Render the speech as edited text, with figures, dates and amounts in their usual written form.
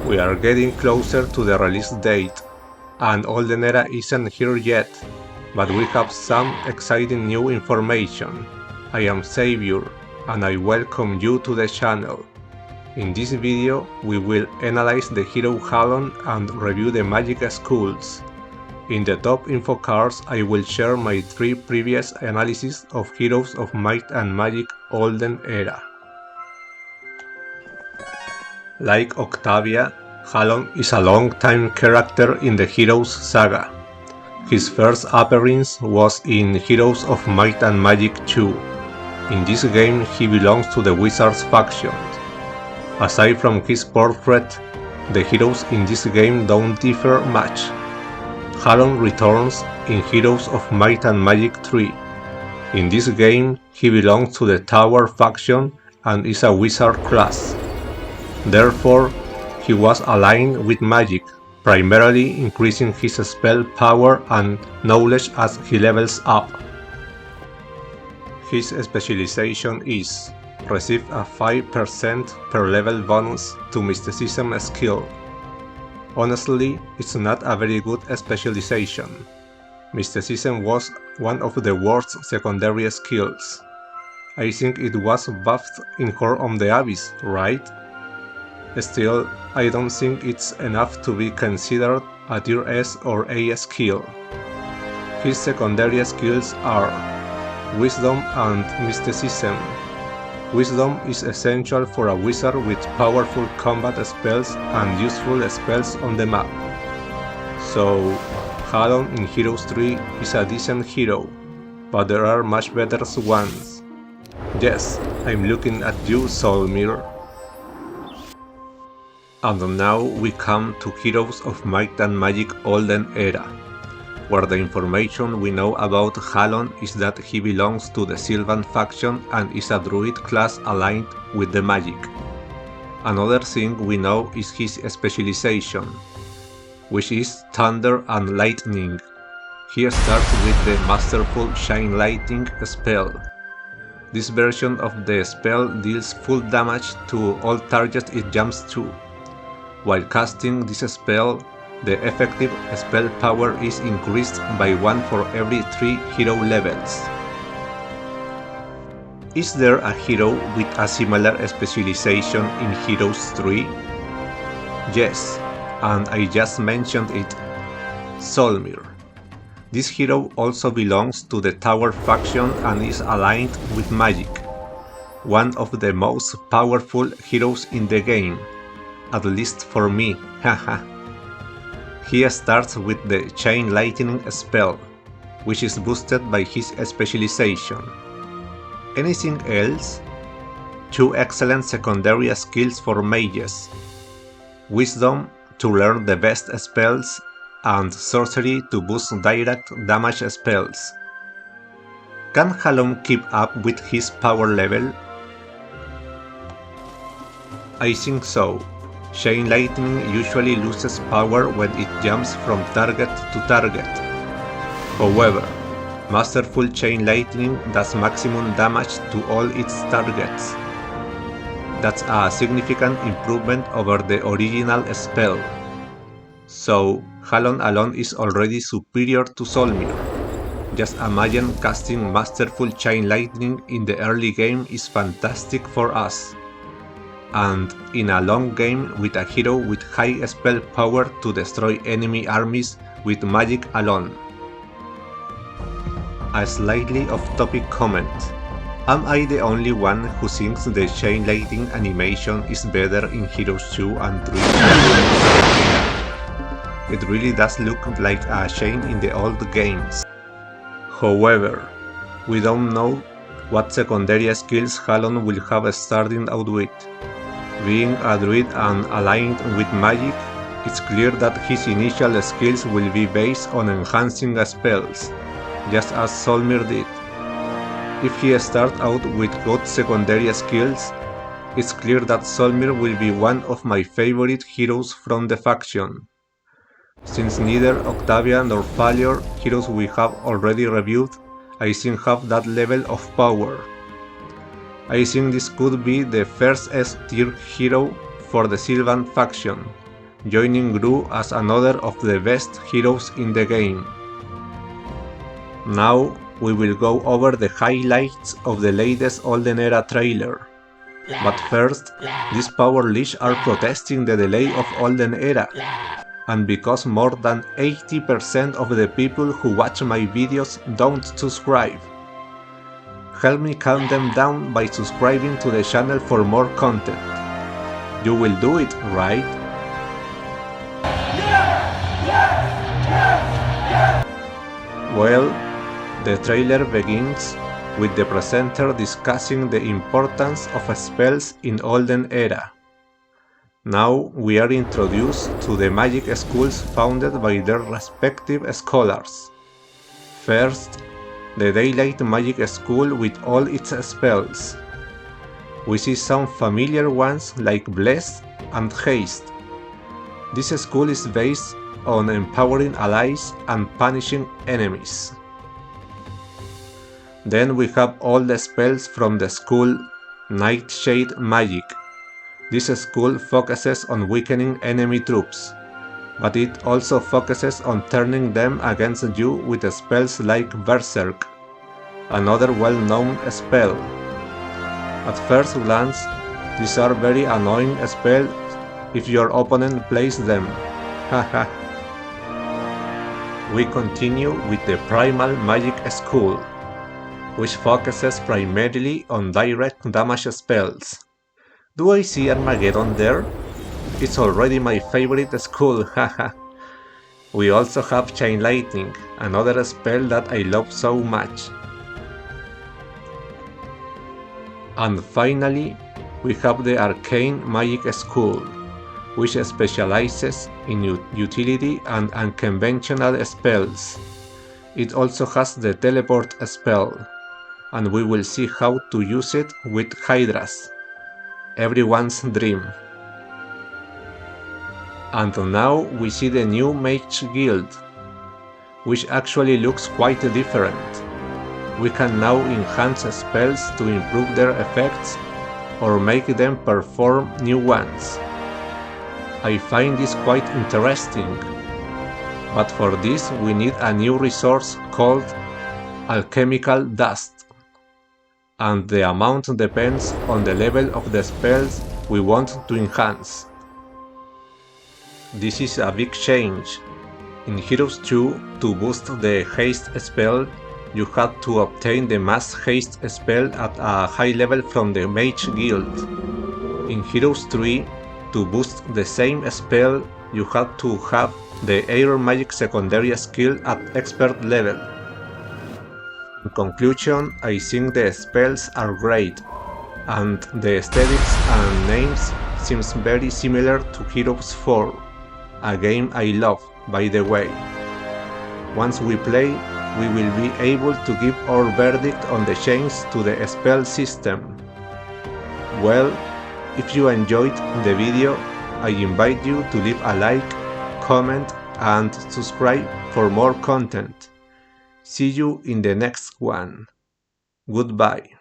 We are getting closer to the release date, and Olden Era isn't here yet, but we have some exciting new information. I am Saviour, and I welcome you to the channel. In this video, we will analyze the hero Halon and review the magic schools. In the top info cards, I will share my 3 previous analyses of Heroes of Might and Magic Olden Era. Like Octavia, Halon is a long-time character in the Heroes saga. His first appearance was in Heroes of Might and Magic 2. In this game, he belongs to the Wizards faction. Aside from his portrait, the heroes in this game don't differ much. Halon returns in Heroes of Might and Magic 3. In this game, he belongs to the Tower faction and is a wizard class. Therefore, he was aligned with magic, primarily increasing his spell power and knowledge as he levels up. His specialization is receive a 5% per level bonus to mysticism skill. Honestly, it's not a very good specialization. Mysticism was one of the worst secondary skills. I think it was buffed in Horror of the Abyss, right? Still, I don't think it's enough to be considered a tier S or A skill. His secondary skills are Wisdom and Mysticism. Wisdom is essential for a wizard with powerful combat spells and useful spells on the map. So, Halon in Heroes 3 is a decent hero, but there are much better ones. Yes, I'm looking at you, Solmir. And now we come to Heroes of Might and Magic Olden Era, where the information we know about Halon is that he belongs to the Sylvan faction and is a druid class aligned with the magic. Another thing we know is his specialization, which is Thunder and Lightning. He starts with the Masterful Shine Lightning spell. This version of the spell deals full damage to all targets it jumps to. While casting this spell, the effective spell power is increased by 1 for every 3 hero levels. Is there a hero with a similar specialization in Heroes 3? Yes, and I just mentioned it, Solmir. This hero also belongs to the Tower faction and is aligned with magic, one of the most powerful heroes in the game, at least for me, haha. He starts with the Chain Lightning spell, which is boosted by his specialization. Anything else? 2 excellent secondary skills for mages. Wisdom to learn the best spells, and Sorcery to boost direct damage spells. Can Halon keep up with his power level? I think so. Chain Lightning usually loses power when it jumps from target to target. However, Masterful Chain Lightning does maximum damage to all its targets. That's a significant improvement over the original spell. So, Halon alone is already superior to Solmir. Just imagine casting Masterful Chain Lightning in the early game is fantastic for us. And in a long game with a hero with high spell power to destroy enemy armies with magic alone. A slightly off-topic comment. Am I the only one who thinks the Chain Lightning animation is better in Heroes 2 and 3? It really does look like a chain in the old games. However, we don't know what secondary skills Halon will have starting out with. Being a druid and aligned with magic, it's clear that his initial skills will be based on enhancing spells, just as Solmir did. If he starts out with good secondary skills, it's clear that Solmir will be one of my favorite heroes from the faction. Since neither Octavia nor Failure, heroes we have already reviewed, I think have that level of power. I think this could be the first S-tier hero for the Sylvan faction, joining Gru as another of the best heroes in the game. Now we will go over the highlights of the latest Olden Era trailer. But first, these power leash are protesting the delay of Olden Era. And because more than 80% of the people who watch my videos don't subscribe. Help me calm them down by subscribing to the channel for more content. You will do it, right? Well, the trailer begins with the presenter discussing the importance of spells in Olden Era. Now we are introduced to the magic schools founded by their respective scholars. First, the Daylight Magic School with all its spells. We see some familiar ones like Bless and Haste. This school is based on empowering allies and punishing enemies. Then we have all the spells from the school Nightshade Magic. This school focuses on weakening enemy troops, but it also focuses on turning them against you with spells like Berserk, another well-known spell. At first glance, these are very annoying spells if your opponent plays them. Haha. We continue with the Primal Magic School, which focuses primarily on direct damage spells. Do I see Armageddon there? It's already my favorite school, haha. We also have Chain Lightning, another spell that I love so much. And finally, we have the Arcane Magic School, which specializes in utility and unconventional spells. It also has the Teleport spell, and we will see how to use it with Hydras. Everyone's dream. And now we see the new Mage Guild, which actually looks quite different. We can now enhance spells to improve their effects or make them perform new ones. I find this quite interesting, but for this we need a new resource called Alchemical Dust. And the amount depends on the level of the spells we want to enhance. This is a big change. In Heroes 2, to boost the Haste spell, you had to obtain the Mass Haste spell at a high level from the Mage Guild. In Heroes 3, to boost the same spell, you had to have the Air Magic secondary skill at expert level. In conclusion, I think the spells are great, and the aesthetics and names seems very similar to Heroes 4, a game I love, by the way. Once we play, we will be able to give our verdict on the change to the spell system. Well, if you enjoyed the video, I invite you to leave a like, comment and subscribe for more content. See you in the next one. Goodbye.